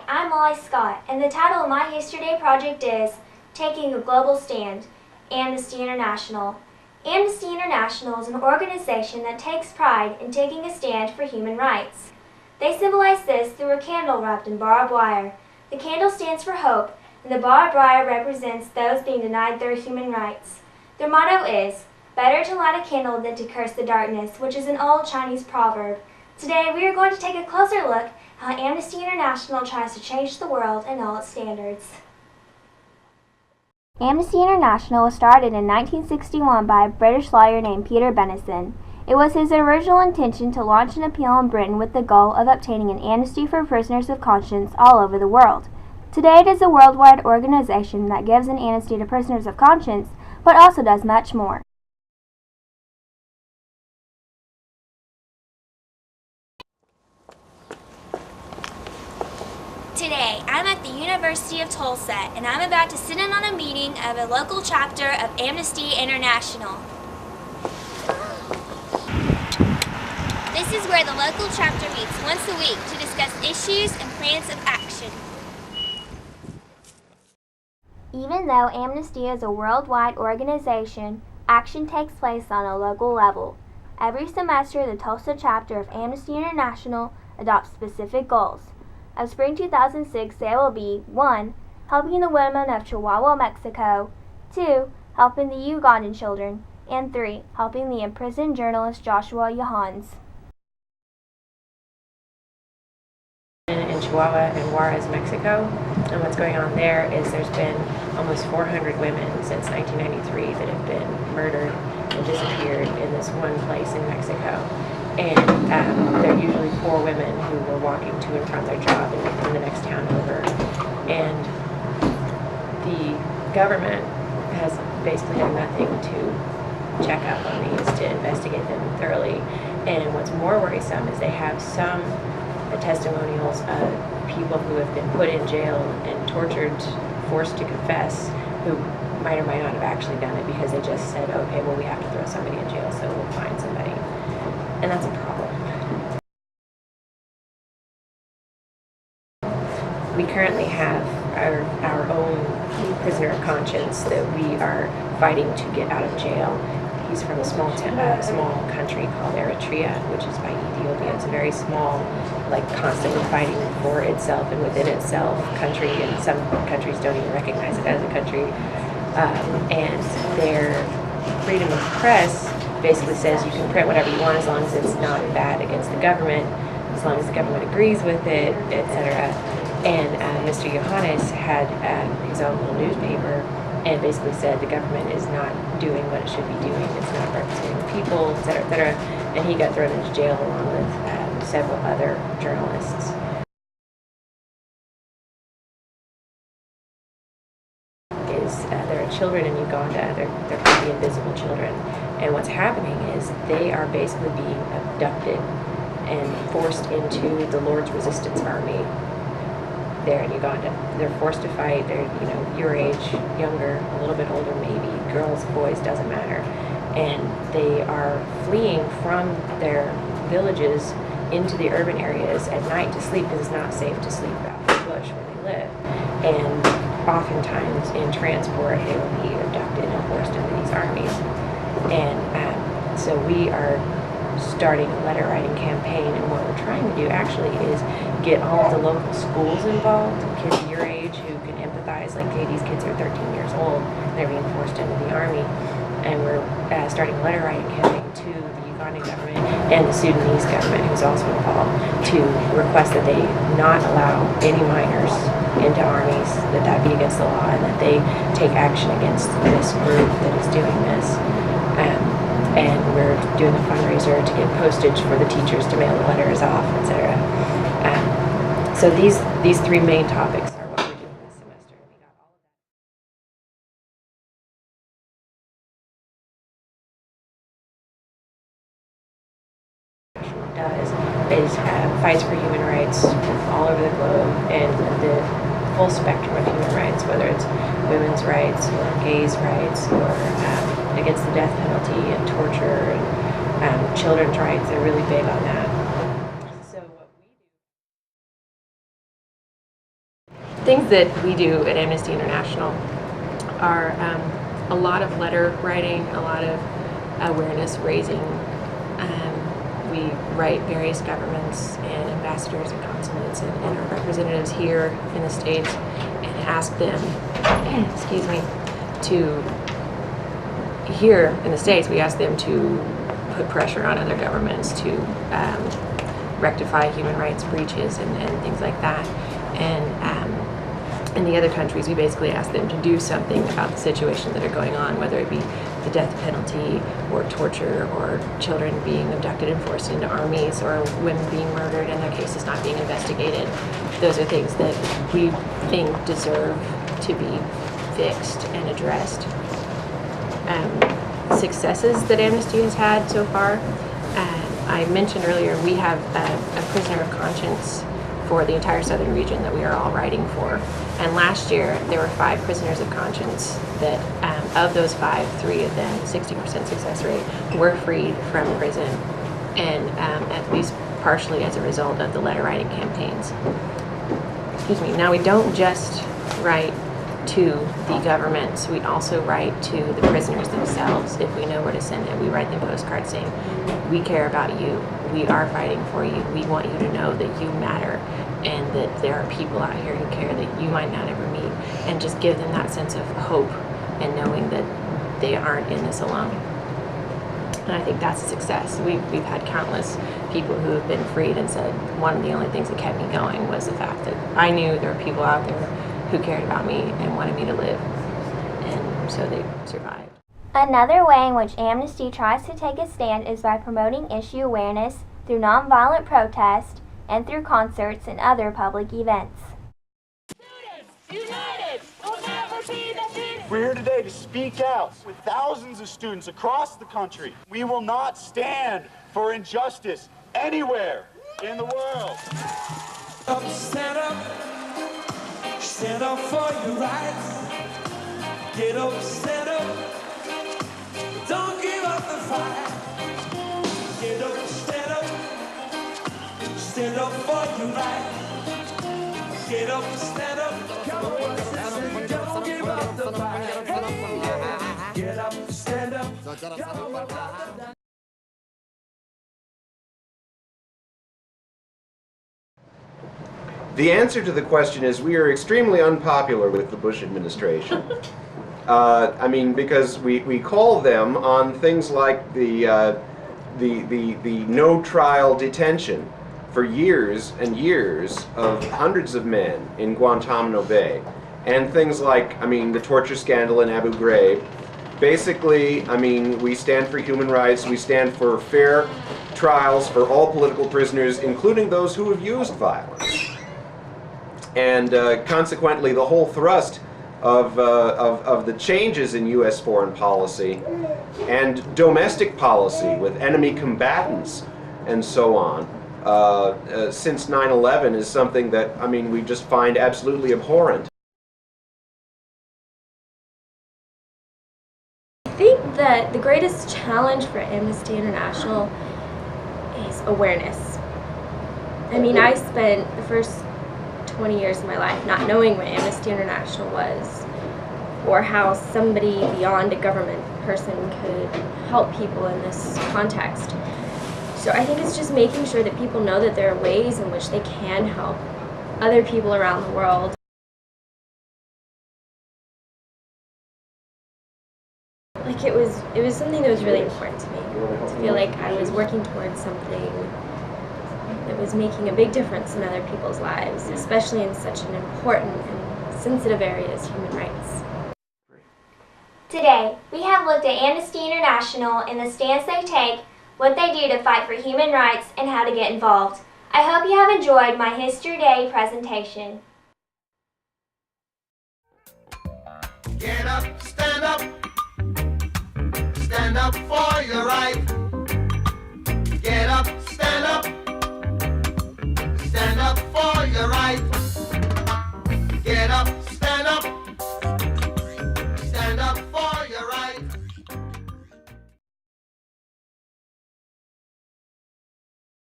I'm Molly Scott, and the title of my History Day project is Taking a Global Stand, Amnesty International. Amnesty International is an organization that takes pride in taking a stand for human rights. They symbolize this through a candle wrapped in barbed wire. The candle stands for hope, and the barbed wire represents those being denied their human rights. Their motto is, "Better to light a candle than to curse the darkness," which is an old Chinese proverb. Today we are going to take a closer look how Amnesty International tries to change the world and all its standards. Amnesty International was started in 1961 by a British lawyer named Peter Benison. It was his original intention to launch an appeal in Britain with the goal of obtaining an amnesty for prisoners of conscience all over the world. Today it is a worldwide organization that gives an amnesty to prisoners of conscience, but also does much more. Today, I'm at the University of Tulsa, and I'm about to sit in on a meeting of a local chapter of Amnesty International. This is where the local chapter meets once a week to discuss issues and plans of action. Even though Amnesty is a worldwide organization, action takes place on a local level. Every semester, the Tulsa chapter of Amnesty International adopts specific goals. Of spring 2006, they will be 1. Helping the women of Chihuahua, Mexico, 2. Helping the Ugandan children, and 3. Helping the imprisoned journalist Joshua Johans. In Chihuahua and Juarez, Mexico, and what's going on there is there's been almost 400 women since 1993 that have been murdered and disappeared in this one place in Mexico. And they're usually poor women who were walking to and from their job in the next town over. And the government has basically done nothing to check up on these, to investigate them thoroughly. And what's more worrisome is they have some testimonials of people who have been put in jail and tortured, forced to confess, who might or might not have actually done it because they just said, okay, well, we have to throw somebody in jail, so we'll find somebody. And that's a problem. We currently have our own prisoner of conscience that we are fighting to get out of jail. He's from a small country called Eritrea, which is by Ethiopia. It's a very small, constantly fighting for itself and within itself country, and some countries don't even recognize it as a country. And their freedom of press basically says you can print whatever you want as long as it's not bad against the government, as long as the government agrees with it, etc. And Mr. Johannes had his own little newspaper and basically said the government is not doing what it should be doing. It's not representing the people, etc., etc. And he got thrown into jail along with several other journalists. There are children in Uganda. They're called the invisible children. And what's happening is they are basically being abducted and forced into the Lord's Resistance Army there in Uganda. They're forced to fight. They're, your age, younger, a little bit older maybe, girls, boys, doesn't matter. And they are fleeing from their villages into the urban areas at night to sleep because it's not safe to sleep out in the bush where they live. And oftentimes in transport they will be abducted and forced into these armies. And so we are starting a letter writing campaign, and what we're trying to do actually is get all of the local schools involved, kids your age who can empathize, like, hey, these kids are 13 years old, they're being forced into the army. And we're starting a letter writing campaign to the Ugandan government and the Sudanese government, who's also involved, to request that they not allow any minors into armies, that be against the law, and that they take action against this group that is doing this. And we're doing a fundraiser to get postage for the teachers to mail the letters off, etc. So these three main topics are what we're doing this semester. We got all of that. Is fights for human rights all over the globe, and the full spectrum of human rights, whether it's women's rights or gays' rights or against the death penalty and torture and children's rights. They're really big on that. things that we do at Amnesty International are a lot of letter writing, a lot of awareness raising. We write various governments and ambassadors and consulates and our representatives here in the States and ask them, excuse me, to, here in the States, we ask them to put pressure on other governments to rectify human rights breaches and things like that. And in the other countries, we basically ask them to do something about the situations that are going on, whether it be the death penalty or torture or children being abducted and forced into armies or women being murdered and their cases not being investigated. Those are things that we think deserve to be fixed and addressed. Successes that Amnesty has had so far, I mentioned earlier we have a prisoner of conscience for the entire southern region that we are all writing for. And last year there were 5 prisoners of conscience that, of those 5, 3 of them, 60% success rate, were freed from prison, and at least partially as a result of the letter writing campaigns. Excuse me. Now we don't just write to the governments, we also write to the prisoners themselves if we know where to send it. We write them postcards saying, we care about you, we are fighting for you, we want you to know that you matter and that there are people out here who care that you might not ever meet, and just give them that sense of hope and knowing that they aren't in this alone. And I think that's a success. We've had countless people who have been freed and said one of the only things that kept me going was the fact that I knew there were people out there who cared about me and wanted me to live, and so they survived. Another way in which Amnesty tries to take a stand is by promoting issue awareness through nonviolent protest and through concerts and other public events. Students united will never be defeated. We're here today to speak out with thousands of students across the country. We will not stand for injustice anywhere in the world. Stand up for your rights. Get up, stand up. Don't give up the fight. Get up, stand up. Stand up for your rights. Get up, stand up. Come on, sister, don't give up the fight. Hey, get up, stand up. Come on, brother. The answer to the question is we are extremely unpopular with the Bush administration. I mean, because we call them on things like the no trial detention for years and years of hundreds of men in Guantanamo Bay, and things like, I mean, the torture scandal in Abu Ghraib. Basically, I mean, we stand for human rights, we stand for fair trials for all political prisoners, including those who have used violence. And consequently, the whole thrust of the changes in U.S. foreign policy and domestic policy with enemy combatants and so on since 9/11 is something that, I mean, we just find absolutely abhorrent. I think that the greatest challenge for Amnesty International is awareness. I mean, I spent the first 20 years of my life not knowing what Amnesty International was, or how somebody beyond a government person could help people in this context. So I think it's just making sure that people know that there are ways in which they can help other people around the world. Like it was something that was really important to me, to feel like I was working towards something that was making a big difference in other people's lives, especially in such an important and sensitive area as human rights. Today, we have looked at Amnesty International and the stance they take, what they do to fight for human rights, and how to get involved. I hope you have enjoyed my History Day presentation. Get up, stand up for your right.